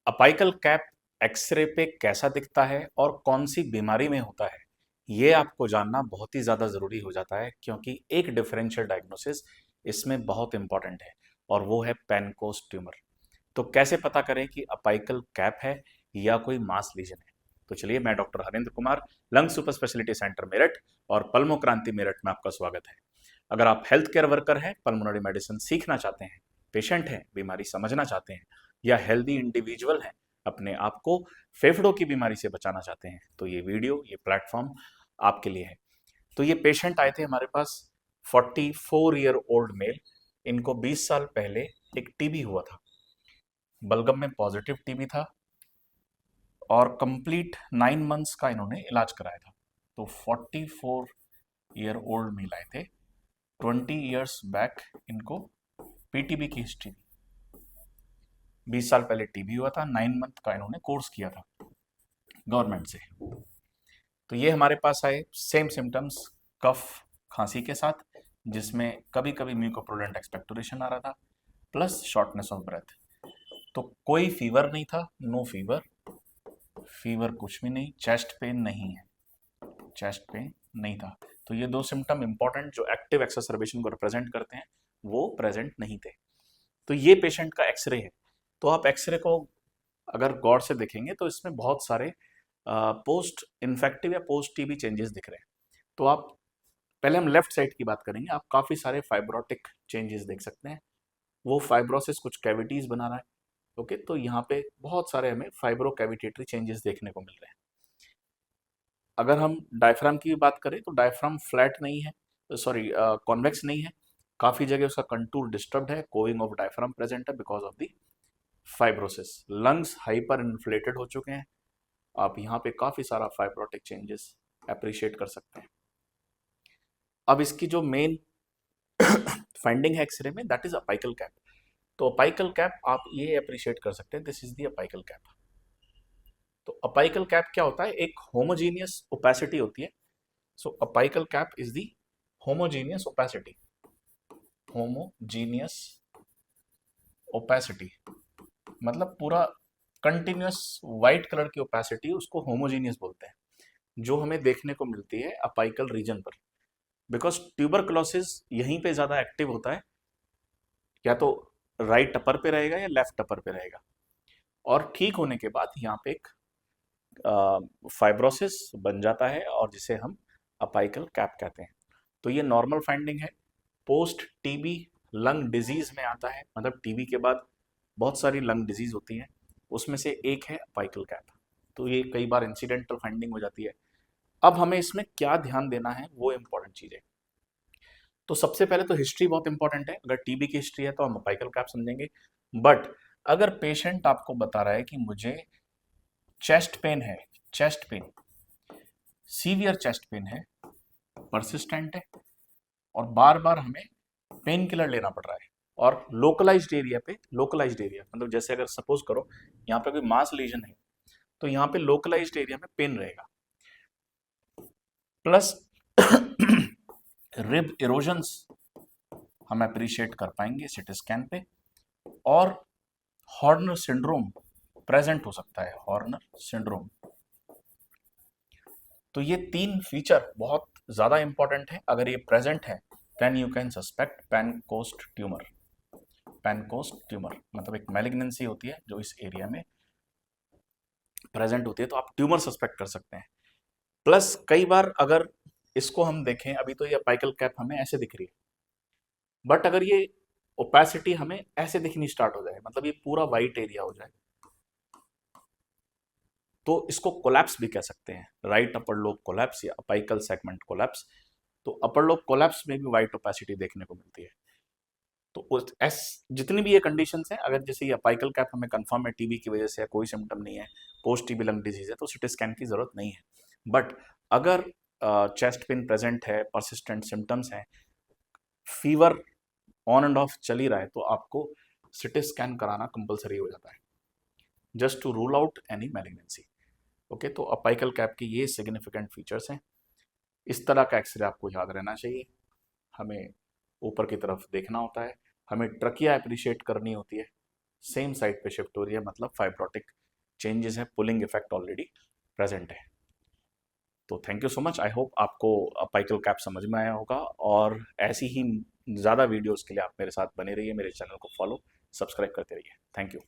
Apical cap x ray पे कैसा दिखता है और कौन सी बीमारी में होता है, ये आपको जानना बहुत ही ज़्यादा ज़रूरी हो जाता है क्योंकि एक डिफरेंशियल डायग्नोसिस इसमें बहुत इंपॉर्टेंट है और वो है पेनकोस ट्यूमर। तो कैसे पता करें कि अपाइकल कैप है या कोई मास लीजन है? तो चलिए, मैं doctor Harendra Kumar, lung super speciality centre Meerut और पल्मो क्रांति मेरठ में आपका स्वागत है। अगर आप हेल्थ केयर वर्कर हैं, पल्मोनरी मेडिसिन सीखना चाहते हैं, पेशेंट हैं, बीमारी समझना चाहते हैं, या हेल्दी इंडिविजुअल हैं, अपने आप को फेफड़ों की बीमारी से बचाना चाहते हैं, तो ये वीडियो, ये प्लेटफॉर्म आपके लिए है। तो ये पेशेंट आए थे हमारे पास, 44 ईयर ओल्ड मेल। इनको 20 साल पहले एक टीबी हुआ था, बलगम में पॉजिटिव टीबी था और कंप्लीट 9 मंथ्स का इन्होंने इलाज कराया था। तो 44 ईयर ओल्ड मेल आए थे, 20 ईयर्स बैक इनको पीटीबी की हिस्ट्री, 20 साल पहले टीबी हुआ था, 9 मंथ का इन्होंने कोर्स किया था गवर्नमेंट से। तो ये हमारे पास आए, सेम सिम्टम्स, कफ, खांसी के साथ, जिसमें कभी कभी म्यूकोप्रोडेंट एक्सपेक्टोरेशन आ रहा था, प्लस शॉर्टनेस ऑफ ब्रेथ। तो कोई फीवर नहीं था, नो फीवर, फीवर कुछ भी नहीं, चेस्ट पेन नहीं है, चेस्ट पेन नहीं था। तो ये दो सिम्टम इंपॉर्टेंट जो एक्टिव एक्सरबेशन को रिप्रेजेंट करते हैं, वो प्रेजेंट नहीं थे। तो ये पेशेंट का एक्सरे है। तो आप एक्सरे को अगर गौर से देखेंगे तो इसमें बहुत सारे पोस्ट इन्फेक्टिव या पोस्ट टीबी चेंजेस दिख रहे हैं। तो आप पहले हम लेफ्ट साइड की बात करेंगे, आप काफ़ी सारे फाइब्रोटिक चेंजेस देख सकते हैं। वो फाइब्रोसिस कुछ कैविटीज बना रहा है। ओके, तो यहाँ पे बहुत सारे हमें फाइब्रो कैविटेटरी चेंजेस देखने को मिल रहे हैं। अगर हम डायफ्राम की भी बात करें तो डायफ्राम फ्लैट नहीं है, सॉरी कॉन्वेक्स नहीं है, काफ़ी जगह उसका कंटूर डिस्टर्ब्ड है, कोइंग ऑफ डायफ्राम प्रेजेंट है because of the fibrosis. Lungs hyper inflated हो चुके हैं, आप यहाँ पे काफ़ी सारा फाइब्रोटिक चेंजेस अप्रिशिएट कर सकते हैं। अब इसकी जो मेन फाइंडिंग है एक्सरे में, दैट इज अपाइकल कैप। तो अपाइकल कैप आप ये अप्रिशिएट कर सकते हैं, this is the apical cap. तो अपाइकल कैप क्या होता है? एक होमोजीनियस ओपेसिटी होती है। So apical cap is the homogeneous opacity, homogeneous opacity मतलब पूरा कंटिन्यूस वाइट कलर की ओपेसिटी, उसको होमोजीनियस बोलते हैं, जो हमें देखने को मिलती है अपाइकल रीजन पर। बिकॉज ट्यूबरकुलोसिस यहीं पे ज़्यादा एक्टिव होता है, या तो राइट अपर पे रहेगा या लेफ्ट अपर पे रहेगा, और ठीक होने के बाद यहाँ पे एक फाइब्रोसिस बन जाता है और जिसे हम अपाइकल कैप कहते हैं। तो ये नॉर्मल फाइंडिंग है। पोस्ट टीबी लंग डिजीज में आता है, मतलब टीबी के बाद बहुत सारी लंग डिजीज होती हैं, उसमें से एक है अपाइकल कैप। तो ये कई बार इंसिडेंटल फाइंडिंग हो जाती है। अब हमें इसमें क्या ध्यान देना है, वो इंपॉर्टेंट चीज़ है। तो सबसे पहले तो हिस्ट्री बहुत इंपॉर्टेंट है। अगर टीबी की हिस्ट्री है तो हम अपाइकल कैप समझेंगे। बट अगर पेशेंट आपको बता रहा है कि मुझे चेस्ट पेन है, chest pain, severe chest pain है, परसिस्टेंट है, और बार बार हमें पेन किलर लेना पड़ रहा है, और लोकलाइज्ड एरिया पे, लोकलाइज्ड एरिया मतलब जैसे अगर सपोज करो यहाँ पे कोई मास लीजन है, तो यहाँ पे लोकलाइज्ड एरिया में पेन रहेगा, प्लस रिब इरोजन्स हम अप्रिशिएट कर पाएंगे सिटी स्कैन पे, और हॉर्नर सिंड्रोम प्रेजेंट हो सकता है, हॉर्नर सिंड्रोम। तो ये तीन फीचर बहुत ज़्यादा इंपॉर्टेंट है। अगर ये प्रेजेंट है then you can suspect Pancoast tumour. Pancoast tumour मतलब एक मैलिग्नेंसी होती है जो इस एरिया में प्रेजेंट होती है, तो आप ट्यूमर सस्पेक्ट कर सकते हैं। प्लस कई बार अगर इसको हम देखें, अभी तो ये अपाइकल कैप हमें ऐसे दिख रही है, बट अगर ये ओपेसिटी हमें ऐसे दिखनी स्टार्ट हो जाए, मतलब ये पूरा वाइट एरिया हो जाए, तो इसको कोलैप्स भी कह सकते हैं, राइट अपर लोब कोलैप्स या अपाइकल सेगमेंट कोलैप्स। तो अपर लोब कोलैप्स में भी वाइट ओपेसिटी देखने को मिलती है। तो जितनी भी ये कंडीशंस हैं, अगर जैसे ये अपाइकल कैप हमें कंफर्म है टीबी की वजह से, कोई सिम्टम नहीं है, पोस्ट टीबी लंग डिजीज है, तो सिटी स्कैन की जरूरत नहीं है। बट अगर चेस्ट पेन प्रेजेंट है, परसिस्टेंट सिम्टम्स हैं, फीवर ऑन एंड ऑफ चल ही रहा है, तो आपको सिटी स्कैन कराना कंपलसरी हो जाता है, just to rule out any malignancy. Okay, तो अपाइकल कैप के ये सिग्निफिकेंट फीचर्स हैं। इस तरह का एक्सरे आपको याद रहना चाहिए। हमें ऊपर की तरफ देखना होता है, हमें ट्रकिया अप्रिशिएट करनी होती है, सेम साइड पे शिफ्ट हो रही है, मतलब फाइब्रोटिक चेंजेस है, पुलिंग इफेक्ट ऑलरेडी प्रेजेंट है। तो thank you so much, I hope आपको अपाइकल कैप समझ में आया होगा, और ऐसी ही ज़्यादा वीडियोस के लिए आप मेरे साथ बने रहिए, मेरे चैनल को फॉलो सब्सक्राइब करते रहिए। Thank you.